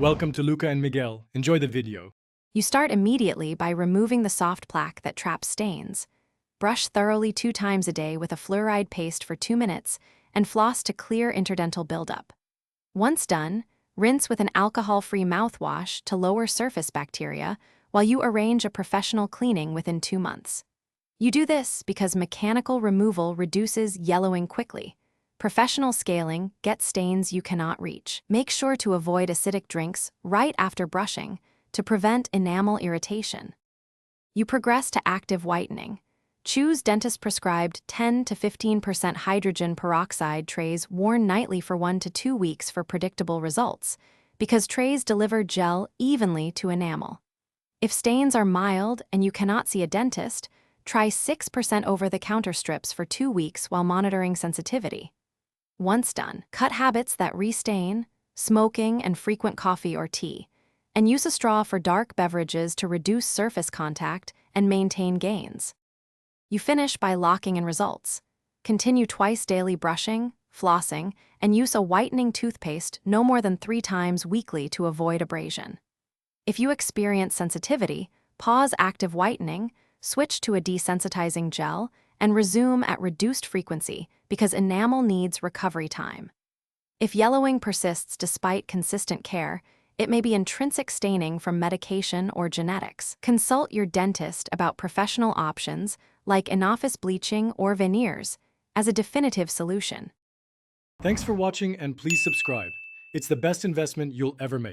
Welcome to Luca and Miguel. Enjoy the video. You start immediately by removing the soft plaque that traps stains. Brush thoroughly 2 times a day with a fluoride paste for 2 minutes and floss to clear interdental buildup. Once done, rinse with an alcohol-free mouthwash to lower surface bacteria while you arrange a professional cleaning within 2 months. You do this because mechanical removal reduces yellowing quickly. Professional scaling gets stains you cannot reach. Make sure to avoid acidic drinks right after brushing to prevent enamel irritation. You progress to active whitening. Choose dentist-prescribed 10 to 15% hydrogen peroxide trays worn nightly for 1 to 2 weeks for predictable results, because trays deliver gel evenly to enamel. If stains are mild and you cannot see a dentist, try 6% over-the-counter strips for 2 weeks while monitoring sensitivity. Once done, cut habits that restain, smoking and frequent coffee or tea, and use a straw for dark beverages to reduce surface contact and maintain gains. You finish by locking in results. Continue twice daily brushing, flossing, and use a whitening toothpaste no more than 3 times weekly to avoid abrasion. If you experience sensitivity, pause active whitening, switch to a desensitizing gel, and resume at reduced frequency because enamel needs recovery time. If yellowing persists despite consistent care, it may be intrinsic staining from medication or genetics. Consult your dentist about professional options like in-office bleaching or veneers as a definitive solution. Thanks for watching and please subscribe. It's the best investment you'll ever make.